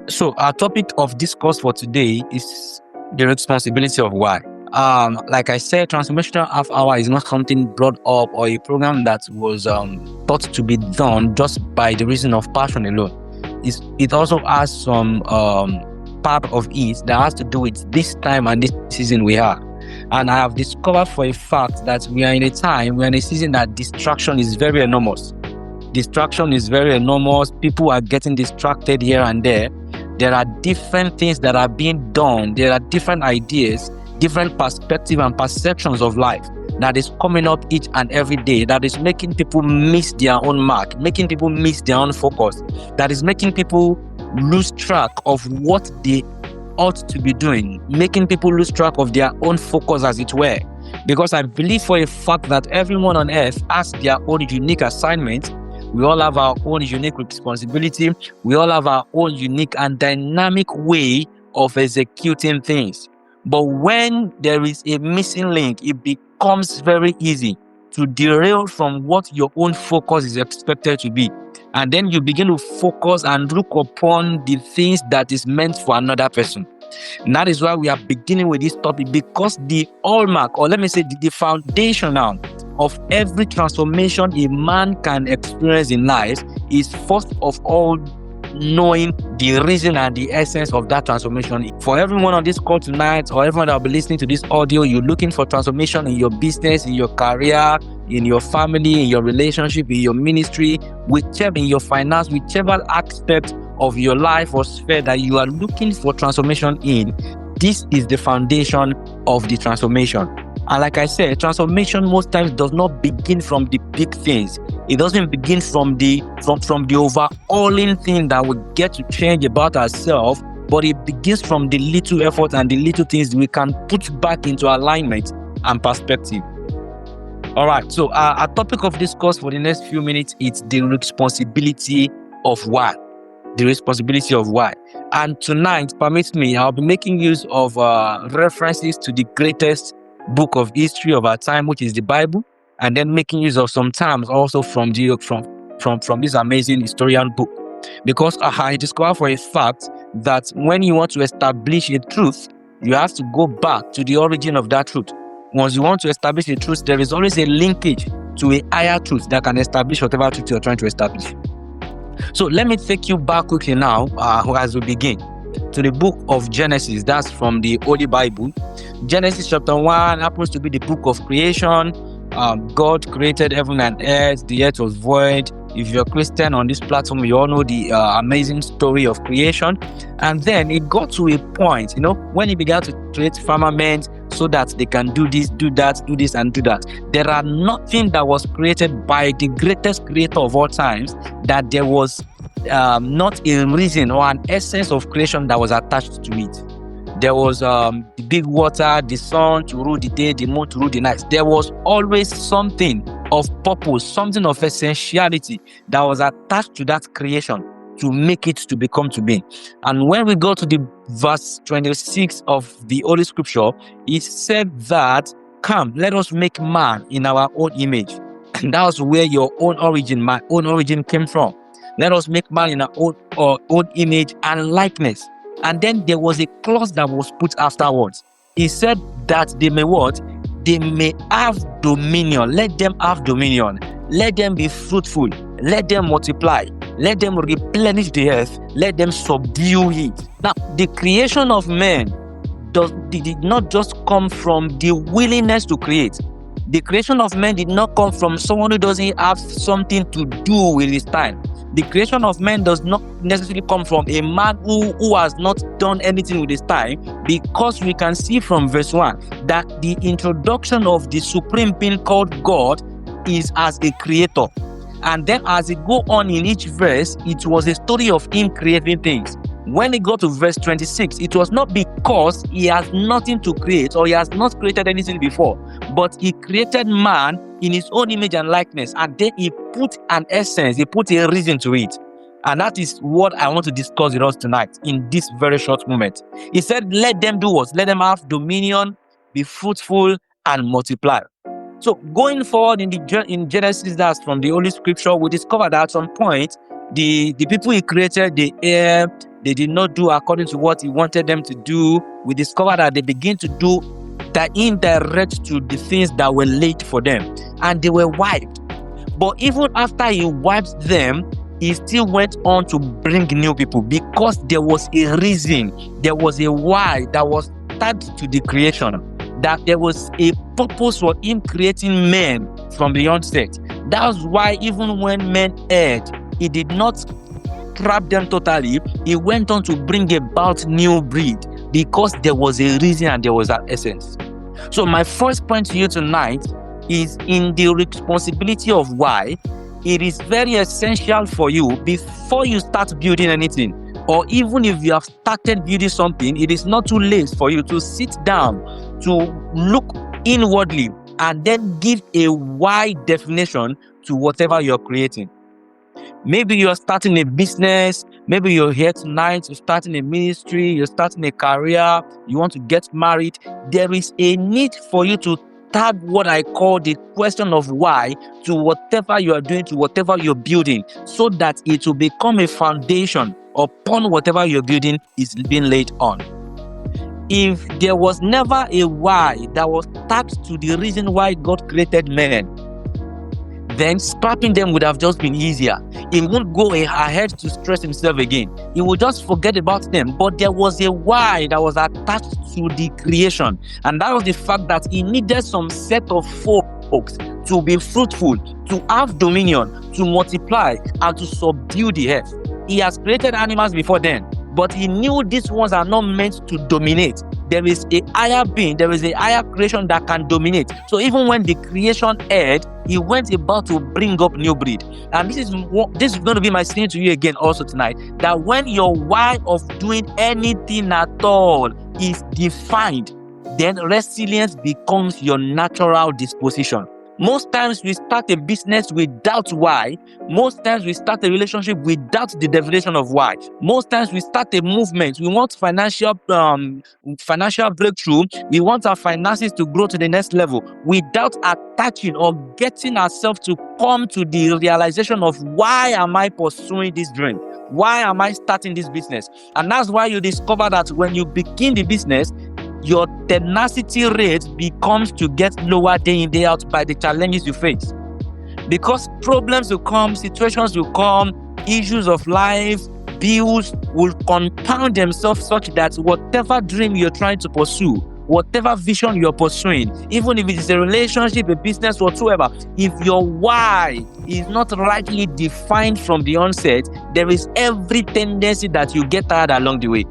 So our topic of discourse for today is the responsibility of why. Like I said, transformational half hour is not something brought up or a program that was thought to be done just by the reason of passion alone. It also has some part of it that has to do with this time and this season we are. And I have discovered for a fact that we are in a season that distraction is very enormous. Distraction is very enormous. People are getting distracted here and there. There are different things that are being done. There are different ideas, different perspectives and perceptions of life that is coming up each and every day, that is making people miss their own mark, making people miss their own focus, that is making people lose track of what they ought to be doing, making people lose track of their own focus, as it were. Because I believe for a fact that everyone on earth has their own unique assignment. We all have our own unique responsibility. We all have our own unique and dynamic way of executing things. But when there is a missing link, it becomes very easy to derail from what your own focus is expected to be. And then you begin to focus and look upon the things that is meant for another person. And that is why we are beginning with this topic, because the hallmark, or let me say the foundation now of every transformation a man can experience in life is first of all knowing the reason and the essence of that transformation. For everyone on this call tonight, or everyone that will be listening to this audio, you're looking for transformation in your business, in your career, in your family, in your relationship, in your ministry, whichever, in your finance, whichever aspect of your life or sphere that you are looking for transformation in, this is the foundation of the transformation. And like I said, transformation most times does not begin from the big things. It doesn't begin from the overhauling thing that we get to change about ourselves, but it begins from the little effort and the little things we can put back into alignment and perspective. All right, so our topic of discourse for the next few minutes is the responsibility of why. The responsibility of why. And tonight, permit me, I'll be making use of references to the greatest book of history of our time, which is the Bible, and then making use of some terms also from this amazing historian book. Because I discovered for a fact that when you want to establish a truth, you have to go back to the origin of that truth. Once you want to establish a truth, there is always a linkage to a higher truth that can establish whatever truth you're trying to establish. So let me take you back quickly now as we begin to the book of Genesis. That's from the Holy Bible. Genesis chapter 1 happens to be the book of creation. God created heaven and earth. The earth was void. If you're a Christian on this platform, you all know the amazing story of creation. And then it got to a point, when he began to create firmament so that they can do this, do that, do this, and do that. There are nothing that was created by the greatest creator of all times that there was not a reason or an essence of creation that was attached to it. There was the big water, the sun to rule the day, the moon to rule the night. There was always something of purpose, something of essentiality that was attached to that creation to make it to become to be. And when we go to the verse 26 of the Holy Scripture, it said that, "Come, let us make man in our own image." And that was where your own origin, my own origin came from. Let us make man in our own image and likeness. And then there was a clause that was put afterwards. He said that they may what? They may have dominion. Let them have dominion. Let them be fruitful. Let them multiply. Let them replenish the earth. Let them subdue it. Now, the creation of man did not just come from the willingness to create. The creation of man did not come from someone who doesn't have something to do with his time. The creation of man does not necessarily come from a man who has not done anything with his time, because we can see from verse 1 that the introduction of the supreme being called God is as a creator. And then as it go on in each verse, it was a story of him creating things. When it got to verse 26, it was not because he has nothing to create or he has not created anything before, but he created man in his own image and likeness, and then he put an essence, he put a reason to it. And that is what I want to discuss with us tonight in this very short moment. He said, let them do what? Let them have dominion, be fruitful, and multiply. So going forward in Genesis, that's from the Holy Scripture, we discovered that at some point, the people he created, the air, They did not do according to what he wanted them to do. We discovered that they begin to do that indirect to the things that were laid for them, and they were wiped. But even after he wiped them, he still went on to bring new people, because there was a reason, there was a why that was tied to the creation, that there was a purpose for him creating men from the onset. That's why even when men erred, he did not trap them totally. He went on to bring about new breed, because there was a reason and there was an essence. So my first point to you tonight is in the responsibility of why. It is very essential for you, before you start building anything, or even if you have started building something, it is not too late for you to sit down, to look inwardly, and then give a wide definition to whatever you're creating. Maybe you're starting a business, maybe you're here tonight, you're starting a ministry, you're starting a career, you want to get married. There is a need for you to tag what I call the question of why to whatever you are doing, to whatever you're building, so that it will become a foundation upon whatever you're building is being laid on. If there was never a why that was tagged to the reason why God created men, then scrapping them would have just been easier. He won't go ahead to stress himself again. He will just forget about them. But there was a why that was attached to the creation. And that was the fact that he needed some set of folks to be fruitful, to have dominion, to multiply, and to subdue the earth. He has created animals before then, but he knew these ones are not meant to dominate. There is a higher being, there is a higher creation that can dominate. So even when the creation erred, he went about to bring up new breed. And this is going to be my saying to you again also tonight, that when your why of doing anything at all is defined, then resilience becomes your natural disposition. Most times we start a business without why. Most times we start a relationship without the definition of why. Most times we start a movement. We want financial breakthrough. We want our finances to grow to the next level without attaching or getting ourselves to come to the realization of why am I pursuing this dream? Why am I starting this business? And that's why you discover that when you begin the business, your tenacity rate becomes to get lower day in, day out by the challenges you face. Because problems will come, situations will come, issues of life, bills will compound themselves such that whatever dream you're trying to pursue, whatever vision you're pursuing, even if it is a relationship, a business, whatsoever, if your why is not rightly defined from the onset, there is every tendency that you get tired along the way.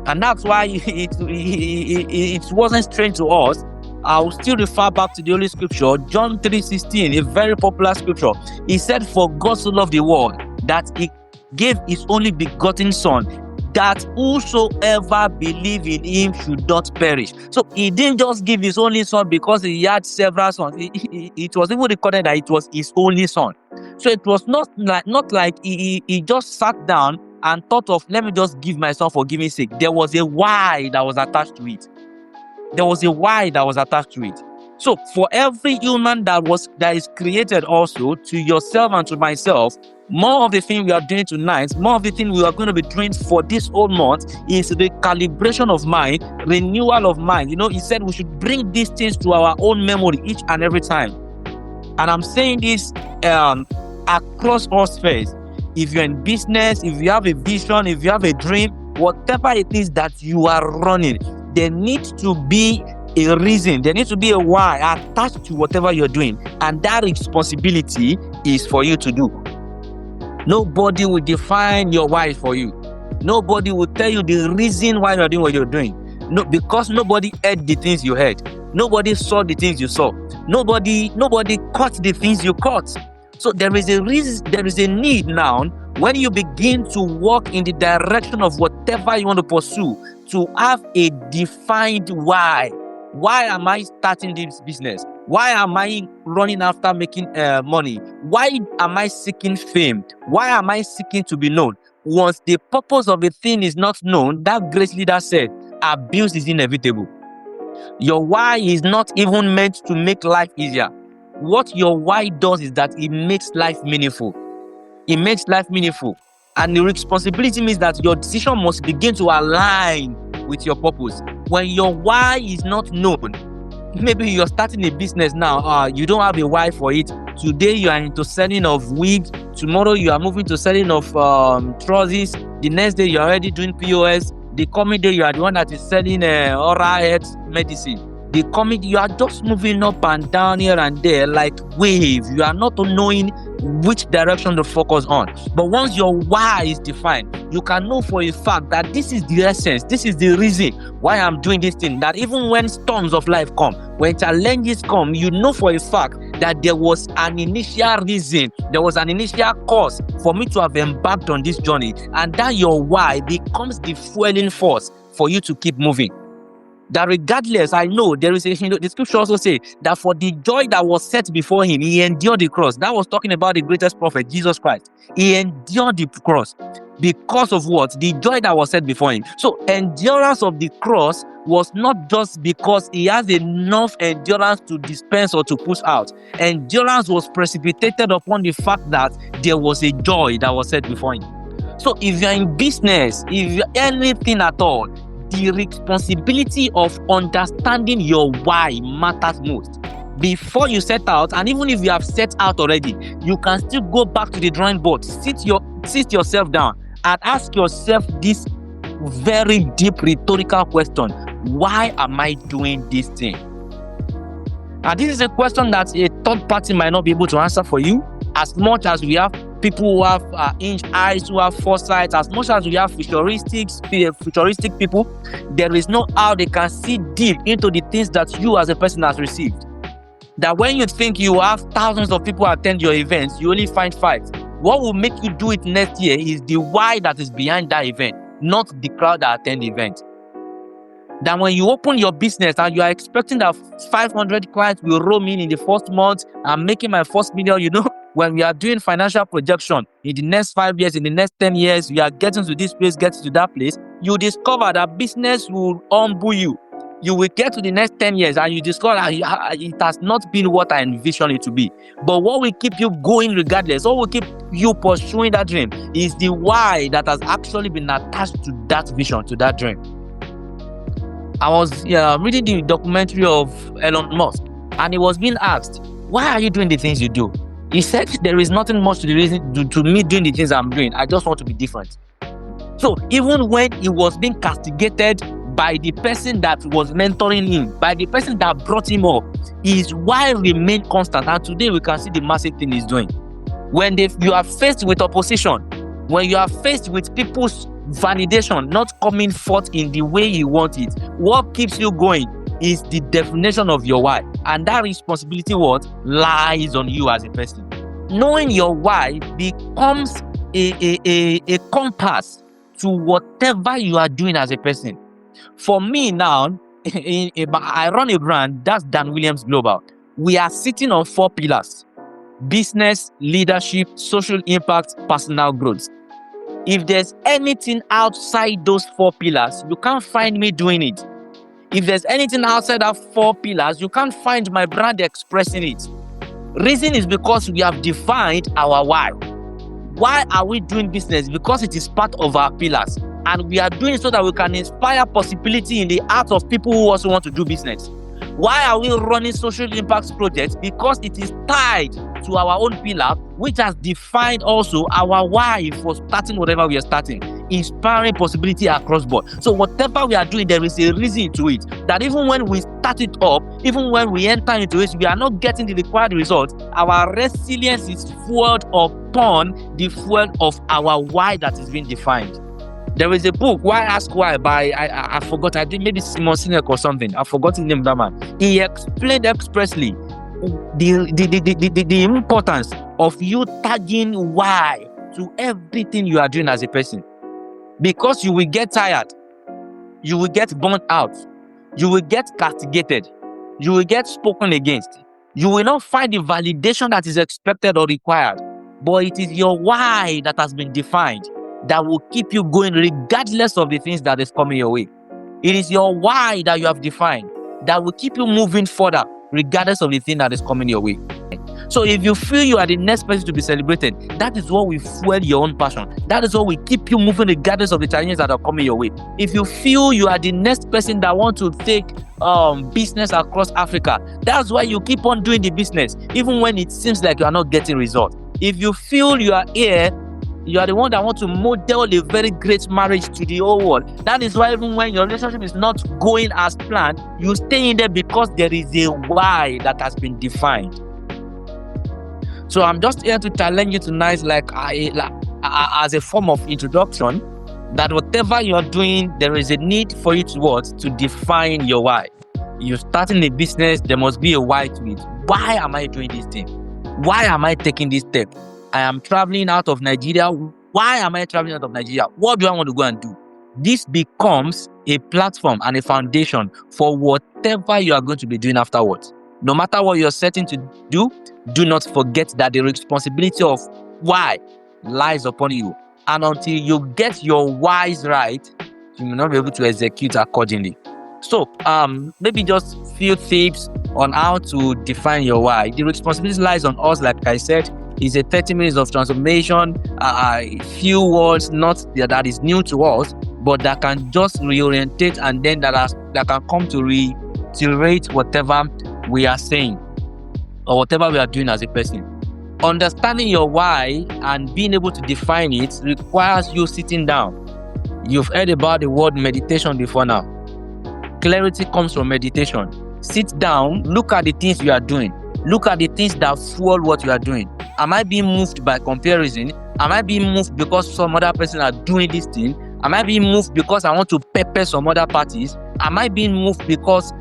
And that's why it wasn't strange to us. I'll still refer back to the Holy Scripture, John 3:16, a very popular scripture. He said, "For God so loved the world that he gave his only begotten Son, that whosoever believe in him should not perish." So he didn't just give his only Son because he had several sons. It was even recorded that it was his only Son. So it was not like he just sat down and thought of, let me just give my Son for giving sake. There was a why that was attached to it. There was a why that was attached to it. So for every human that is created also, to yourself and to myself, more of the thing we are doing tonight, more of the thing we are going to be doing for this whole month is the calibration of mind, renewal of mind. You know, he said we should bring these things to our own memory each and every time. And I'm saying this across all spheres. If you're in business, if you have a vision, if you have a dream, whatever it is that you are running, there needs to be a reason, there needs to be a why attached to whatever you're doing. And that responsibility is for you to do. Nobody will define your why for you. Nobody will tell you the reason why you're doing what you're doing. No, because nobody heard the things you heard. Nobody saw the things you saw. Nobody caught the things you caught. So there is a reason, there is a need now when you begin to walk in the direction of whatever you want to pursue, to have a defined why. Why am I starting this business? Why am I running after making money? Why am I seeking fame? Why am I seeking to be known? Once the purpose of a thing is not known, that great leader said, abuse is inevitable. Your why is not even meant to make life easier. What your why does is that it makes life meaningful. It makes life meaningful. And the responsibility means that your decision must begin to align with your purpose. When your why is not known, maybe you're starting a business now, you don't have a why for it. Today you are into selling of wigs, tomorrow you are moving to selling of trousers, the next day you are already doing POS, the coming day you are the one that is selling oral health medicine. The coming, you are just moving up and down here and there like wave. You are not knowing which direction to focus on. But once your why is defined, you can know for a fact that this is the essence, this is the reason why I'm doing this thing. That even when storms of life come, when challenges come, you know for a fact that there was an initial reason, there was an initial cause for me to have embarked on this journey. And that your why becomes the fueling force for you to keep moving. That regardless, I know there is the scripture also say that for the joy that was set before him, he endured the cross. That was talking about the greatest prophet, Jesus Christ. He endured the cross because of what? The joy that was set before him. So endurance of the cross was not just because he has enough endurance to dispense or to push out. Endurance was precipitated upon the fact that there was a joy that was set before him. So if you're in business, if you're anything at all, the responsibility of understanding your why matters most. Before you set out, and even if you have set out already, you can still go back to the drawing board, sit yourself down and ask yourself this very deep rhetorical question: why am I doing this thing? And this is a question that a third party might not be able to answer for you. As much as we have people who have inch eyes, who have foresight, as much as we have futuristic people, there is no how they can see deep into the things that you as a person has received. That when you think you have thousands of people attend your events, you only find 5. What will make you do it next year is the why that is behind that event, not the crowd that attend the event. That when you open your business and you are expecting that 500 clients will roll in the first month, I'm making my first million, when we are doing financial projection in the next 5 years, in the next 10 years, we are getting to this place, getting to that place, you discover that business will humble you. You will get to the next 10 years and you discover that it has not been what I envisioned it to be. But what will keep you going regardless, what will keep you pursuing that dream is the why that has actually been attached to that vision, to that dream. I was reading the documentary of Elon Musk, and he was being asked, why are you doing the things you do? He said, there is nothing much to the reason to me doing the things I'm doing. I just want to be different. So even when he was being castigated by the person that was mentoring him, by the person that brought him up, his why remained constant. And today we can see the massive thing he's doing. When you are faced with opposition, when you are faced with people's validation not coming forth in the way you want it, what keeps you going is the definition of your why. And that responsibility lies on you as a person. Knowing your why becomes a compass to whatever you are doing as a person. For me now, I run a brand, that's danwilliamsglobal. We are sitting on 4 pillars: business, leadership, social impact, personal growth. If there's anything outside those 4 pillars, you can't find me doing it. If there's anything outside that 4 pillars, you can't find my brand expressing it. Reason is because we have defined our why. Why are we doing business? Because it is part of our pillars. And we are doing it so that we can inspire possibility in the hearts of people who also want to do business. Why are we running social impact projects? Because it is tied to our own pillar, which has defined also our why for starting whatever we are starting, inspiring possibility across board. So whatever we are doing, there is a reason to it. That even when we start it up, even when we enter into it, we are not getting the required results. Our resilience is fueled upon the fuel of our why that is being defined. There is a book, Why Ask Why, by, I forgot, I think maybe Simon Sinek or something. I forgot his name, that man. He explained expressly the importance of you tagging why to everything you are doing as a person. Because you will get tired, you will get burnt out, you will get castigated, you will get spoken against. You will not find the validation that is expected or required. But it is your why that has been defined that will keep you going regardless of the things that is coming your way. It is your why that you have defined that will keep you moving further regardless of the thing that is coming your way. So if you feel you are the next person to be celebrated, that is what will fuel your own passion. That is what will keep you moving regardless of the challenges that are coming your way. If you feel you are the next person that wants to take business across Africa, that's why you keep on doing the business, even when it seems like you are not getting results. If you feel you are here, you are the one that wants to model a very great marriage to the whole world. That is why even when your relationship is not going as planned, you stay in there because there is a why that has been defined. So I'm just here to challenge you tonight, as a form of introduction, that whatever you're doing, there is a need for you to define your why. You're starting a business, there must be a why to it. Why am I doing this thing? Why am I taking this step? I am traveling out of Nigeria. Why am I traveling out of Nigeria? What do I want to go and do? This becomes a platform and a foundation for whatever you are going to be doing afterwards. No matter what you're setting to do not forget that the responsibility of why lies upon you. And until you get your whys right, you may not be able to execute accordingly. So, maybe just few tips on how to define your why. The responsibility lies on us, like I said. It's a 30 minutes of transformation, a few words, not that is new to us, but that can just reorientate, and then that can come to reiterate whatever we are saying or whatever we are doing as a person. Understanding your why and being able to define it requires you sitting down. You've heard about the word meditation before now. Clarity comes from meditation. Sit down, look at the things you are doing. Look at the things that fuel what you are doing. Am I being moved by comparison? Am I being moved because some other person are doing this thing? Am I being moved because I want to pepper some other parties? Am I being moved because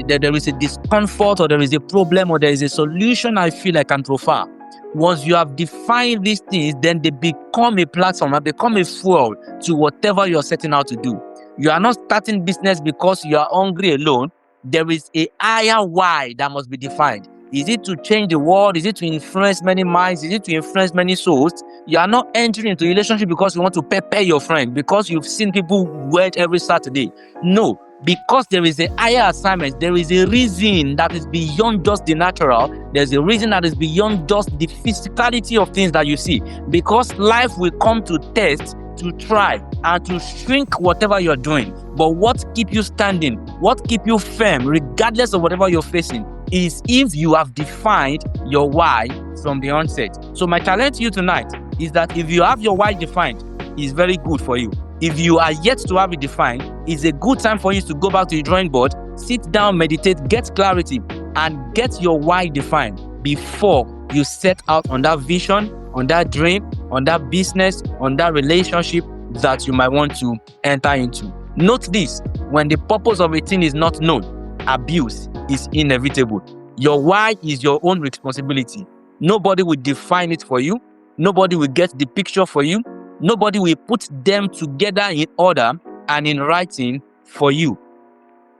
there is a discomfort, or there is a problem, or there is a solution I feel I can profile? Once you have defined these things, then they become a platform and become a fuel to whatever you're setting out to do. You are not starting business because you are hungry alone. There is a higher why that must be defined. Is it to change the world? Is it to influence many minds? Is it to influence many souls? You are not entering into a relationship because you want to pepper your friend, because you've seen people wed every Saturday. No, because there is a higher assignment. There is a reason that is beyond just the natural. There's a reason that is beyond just the physicality of things that you see. Because life will come to test, to try, and to shrink whatever you're doing. But what keeps you standing, what keeps you firm, regardless of whatever you're facing, is if you have defined your why from the onset. So my challenge to you tonight is that if you have your why defined, it's very good for you. If you are yet to have it defined, it's a good time for you to go back to the drawing board, sit down, meditate, get clarity, and get your why defined before you set out on that vision, on that dream, on that business, on that relationship that you might want to enter into. Note this: when the purpose of a thing is not known, abuse is inevitable. Your why is your own responsibility. Nobody will define it for you. Nobody will get the picture for you. Nobody will put them together in order and in writing for you.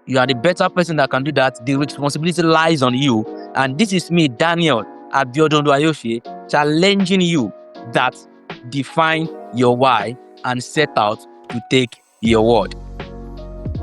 You are the better person that can do that. The responsibility lies on you. And this is me, Daniel Abiodun, challenging you that define your why and set out to take your word.